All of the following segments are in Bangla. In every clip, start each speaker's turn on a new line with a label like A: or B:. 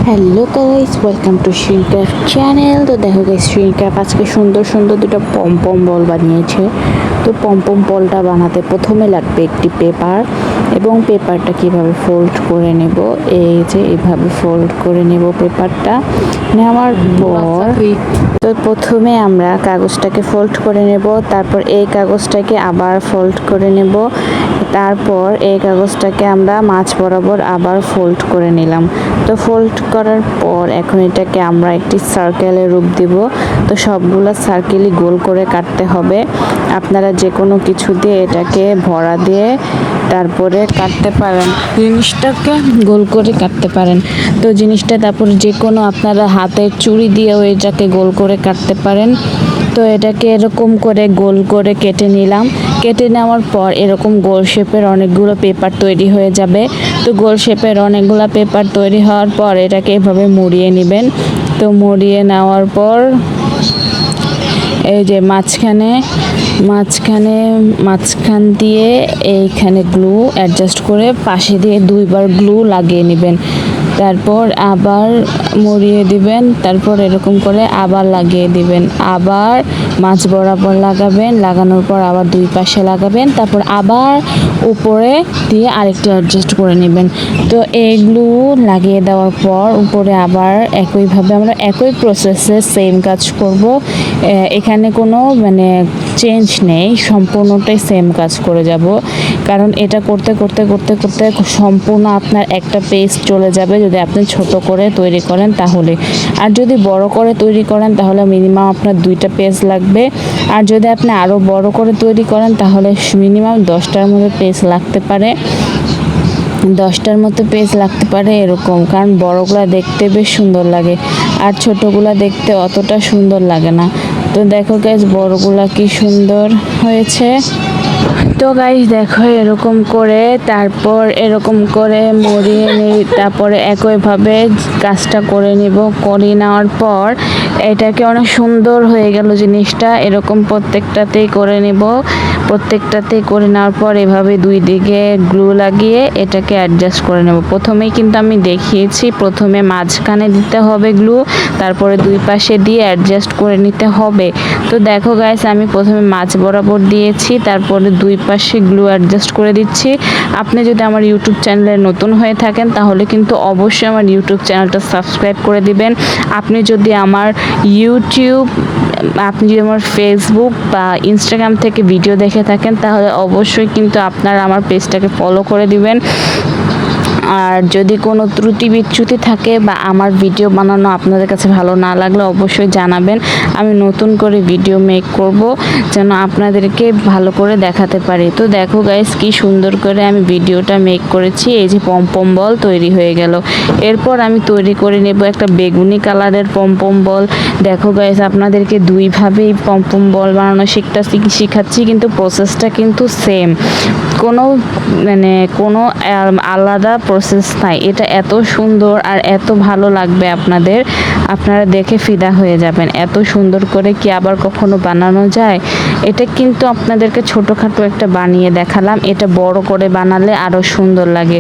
A: Hello guys, welcome to Shrincraft channel. তো দেখো গাইস, শ্রিনক্রাফট আজকে সুন্দর সুন্দর দুটো পম বল বানিয়েছে। তো পম বলটা বানাতে প্রথমে লাগবে একটি পেপার, এবং পেপারটা কিভাবে ফোল্ড করে নেব, এই যে এইভাবে ফোল্ড করে নেব পেপারটা। নেওয়ার পর তো প্রথমে আমরা কাগজটাকে ফোল্ড করে নেব, তারপর এই কাগজটাকে আবার ফোল্ড করে নেব, তারপর এই কাগজটাকে আমরা মাঝ বরাবর আবার ফোল্ড করে নিলাম। তো ফোল্ড করার পর এখন এটাকে আমরা একটি সার্কেলের রূপ দিব। তো সবগুলো সার্কেলই গোল করে কাটতে হবে। আপনারা যে কোনো কিছু দিয়ে এটাকে ভরা দিয়ে তারপরে কাটতে পারেন, জিনিসটাকে গোল করে কাটতে পারেন। তো জিনিসটা তারপরে যে কোনো আপনারা হাতের চুড়ি দিয়েও এটাকে গোল করে কাটতে পারেন। তো এটাকে এরকম করে গোল করে কেটে নিলাম। কেটে নেওয়ার পর এরকম গোল শেপের অনেকগুলো পেপার তৈরি হয়ে যাবে। তো গোল শেপের অনেকগুলো পেপার তৈরি হওয়ার পর এটাকে এভাবে মুড়িয়ে নেবেন। তো মুড়িয়ে নেওয়ার পর এই যে মাঝখান দিয়ে এইখানে গ্লু অ্যাডজাস্ট করে পাশে দিয়ে দুইবার গ্লু লাগিয়ে নেবেন। তারপর আবার মুড়িয়ে দিবেন, তারপর এরকম করে আবার লাগিয়ে দিবেন, আবার মাঝ বরাবর লাগাবেন, লাগানোর পর আবার দুই পাশে লাগাবেন, তারপর আবার উপরে দিয়ে আরেকটা অ্যাডজাস্ট করে নেবেন। তো এইগুলো লাগিয়ে দেওয়ার পর উপরে আবার একইভাবে আমরা একই প্রসেসে সেম কাজ করব। এখানে কোনো চেঞ্জ নেই, সম্পূর্ণটাই সেম কাজ করে যাব। কারণ এটা করতে করতে করতে করতে সম্পূর্ণ আপনার একটা পেজ চলে যাবে যদি আপনি ছোট করে তৈরি করেন তাহলে। আর যদি বড় করে তৈরি করেন তাহলে মিনিমাম আপনার 2টা পেজ লাগবে। আর যদি আপনি আরও বড় করে তৈরি করেন তাহলে মিনিমাম 10টার মতো পেজ লাগতে পারে, 10টার মতো পেজ লাগতে পারে এরকম। কারণ বড়গুলা দেখতে বেশ সুন্দর লাগে আর ছোটোগুলা দেখতে অতটা সুন্দর লাগে না। তো দেখো গাইস, বড়গুলা কি সুন্দর হয়েছে। তো গাইস দেখো, এরকম করে তারপর এরকম করে মুড়িয়ে নিই, তারপরে একইভাবে কাজটা করে নিব। করে নেওয়ার পর এটাকে অনেক সুন্দর হয়ে গেল জিনিসটা। এরকম প্রত্যেকটাতেই করে নিব। প্রত্যেকটাতেই করে নেওয়ার পর এভাবে দুই দিকে গ্লু লাগিয়ে এটাকে অ্যাডজাস্ট করে নেব। প্রথমেই কিন্তু আমি দেখিয়েছি, প্রথমে মাঝখানে দিতে হবে গ্লু, তারপরে দুই পাশে দিয়ে অ্যাডজাস্ট করে নিতে হবে। তো দেখো গাইস, আমি প্রথমে মাঝ বরাবর দিয়েছি, তারপরে দুই পাশে গ্লু অ্যাডজাস্ট করে দিচ্ছি। আপনি যদি আমার ইউটিউব চ্যানেলে নতুন হয়ে থাকেন তাহলে কিন্তু অবশ্যই আমার ইউটিউব চ্যানেলটা সাবস্ক্রাইব করে দিবেন। আপনি যদি আমার ফেসবুক বা ইনস্টাগ্রাম থেকে ভিডিও দেখে থাকেন তাহলে অবশ্যই কিন্তু আপনারা আমার পেজটাকে ফলো করে দিবেন। আর যদি কোনো ত্রুটি বিচ্যুতি থাকে বা আমার ভিডিও বানানো আপনাদের কাছে ভালো না লাগলে অবশ্যই জানাবেন। আমি নতুন করে ভিডিও মেক করব যেন আপনাদেরকে ভালো করে দেখাতে পারি। তো দেখো গাইস, কি সুন্দর করে আমি ভিডিওটা মেক করেছি। এই যে পম বল তৈরি হয়ে গেল। এরপর আমি তৈরি করে নেব একটা বেগুনি কালারের পম বল। দেখো গাইস, আপনাদেরকে দুইভাবেই পম বল বানানো শিখাচ্ছি, কিন্তু প্রসেসটা কিন্তু সেম, কোনো আলাদা প্রসেস নাই। এটা এত সুন্দর আর এত ভালো লাগবে আপনারা দেখে ফিদা হয়ে যাবেন। এত সুন্দর করে কি আবার কখনো বানানো যায়? এটা কিন্তু আপনাদেরকে ছোটোখাটো একটা বানিয়ে দেখালাম, এটা বড় করে বানালে আরও সুন্দর লাগে।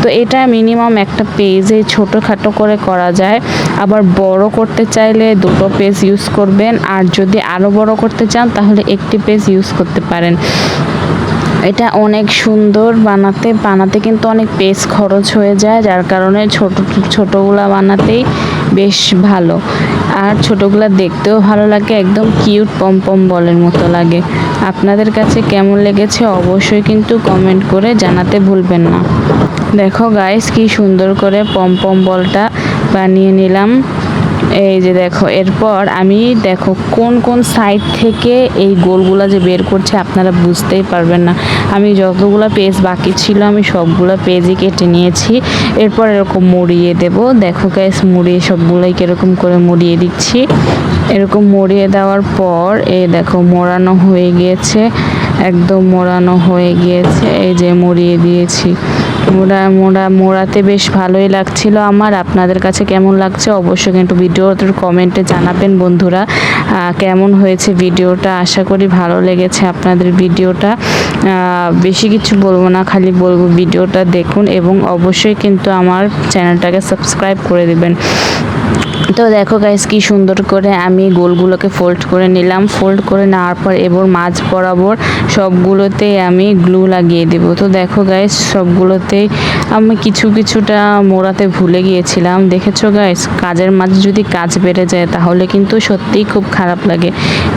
A: তো এটা মিনিমাম একটা পেজে ছোটোখাটো করে করা যায়। আবার বড় করতে চাইলে 2টো পেজ ইউজ করবেন, আর যদি আরও বড় করতে চান তাহলে একটি পেজ ইউজ করতে পারেন। এটা অনেক সুন্দর বানাতে কিন্তু অনেক পেজ খরচ হয়ে যায়, যার কারণে ছোটোগুলা বানাতেই বেশ ভালো। আর ছোটোগুলা দেখতেও ভালো লাগে, একদম কিউট পম বলের মতো লাগে। আপনাদের কাছে কেমন লেগেছে অবশ্যই কিন্তু কমেন্ট করে জানাতে ভুলবেন না। দেখো গাইস, কি সুন্দর করে পম বলটা বানিয়ে নিলাম। এই যে দেখো, এরপর আমি কোন সাইড থেকে এই গোলগুলা যে বের করছে আপনারা বুঝতেই পারবেন না। আমি যতগুলো পেজ বাকি ছিল আমি সবগুলো পেজই কেটে নিয়েছি। এরপর এরকম মুড়িয়ে দেব। দেখো গাইস, মুড়িয়ে সবগুলোই কিরকম করে মুড়িয়ে দিচ্ছি। এরকম মুড়িয়ে দেওয়ার পর এই দেখো মোড়ানো হয়ে গিয়েছে, একদম মোড়ানো হয়ে গিয়েছে। এই যে মুড়িয়ে দিয়েছি। মোড়াতে বেশ ভালোই লাগছিল আমার। আপনাদের কাছে কেমন লাগছে অবশ্যই কিন্তু ভিডিওর কমেন্টে জানাবেন বন্ধুরা। কেমন হয়েছে ভিডিওটা, আশা করি ভালো লেগেছে আপনাদের ভিডিওটা। বেশি কিছু বলবো না, খালি বলবো ভিডিওটা দেখুন এবং অবশ্যই কিন্তু আমার চ্যানেলটাকে সাবস্ক্রাইব করে দিবেন। তো দেখো গাইস কি সুন্দর করে আমি গোলগুলোকে ফোল্ড করে নিলাম। ফোল্ড করে নেওয়ার পর এবার মাঝ বরাবর সবগুলোতেই আমি গ্লু লাগিয়ে দেব। তো দেখো গাইস সবগুলোতেই আমি কিছুটা মোড়াতে ভুলে গিয়েছিলাম। দেখেছো গাইস, কাজের মাঝে যদি কাজ বেড়ে যায় তাহলে কিন্তু সত্যিই খুব খারাপ লাগে।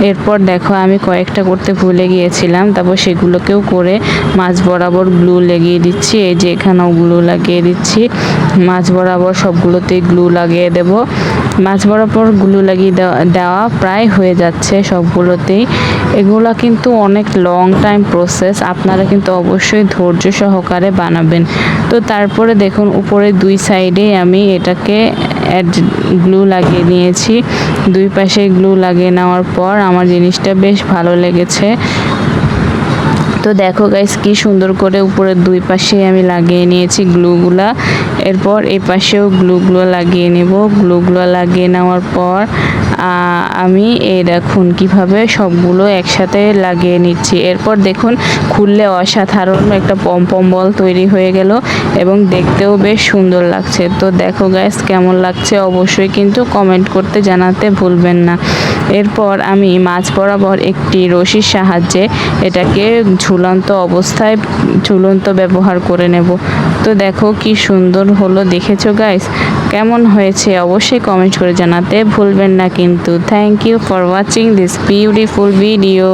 A: এরপর দেখো আমি কয়েকটা করতে ভুলে গিয়েছিলাম, তারপর সেগুলোকেও করে মাঝ বরাবর গ্লু লাগিয়ে দিচ্ছি। এই যে এখানেও গ্লু লাগিয়ে দিচ্ছি, মাঝ বরাবর সবগুলোতেই গ্লু লাগিয়ে দেব। মাঝ বরাবর গ্লু লাগিয়ে দেওয়া প্রায় হয়ে যাচ্ছে সবগুলোতেই। এগুলো কিন্তু অনেক লং টাইম প্রসেস, আপনারা কিন্তু অবশ্যই ধৈর্য সহকারে বানাবেন। তো তারপরে দেখুন উপরে দুই সাইডে আমি এটাকে গ্লু লাগিয়ে নিয়েছি। দুই পাশে গ্লু লাগিয়ে নেওয়ার পর আমার জিনিসটা বেশ ভালো লেগেছে। তো দেখো গাইস কি সুন্দর করে উপরের দুই পাশে আমি লাগিয়ে নিয়েছি গ্লুগুলা। এরপর এই পাশেও গ্লুগুলো লাগিয়ে নেব। গ্লুগুলো লাগিয়ে নেওয়ার পর আমি এই দেখুন কিভাবে সবগুলো একসাথে লাগিয়ে নিচ্ছি। এরপর দেখুন খুললে অসাধারণ একটা পমপম বল তৈরি হয়ে গেল এবং দেখতেও বেশ সুন্দর লাগছে। তো দেখো গাইস কেমন লাগছে অবশ্যই কিন্তু কমেন্ট করতে জানাতে ভুলবেন না। এরপর আমি মাঝ বরাবর একটি রশির সাহায্যে এটাকে ঝুলন্ত ব্যবহার করে নেব। তো দেখো কি সুন্দর হলো, দেখেছো গাইস কেমন হয়েছে অবশ্যই কমেন্ট করে জানাতে ভুলবেন না কিন্তু। Thank you for watching this beautiful video.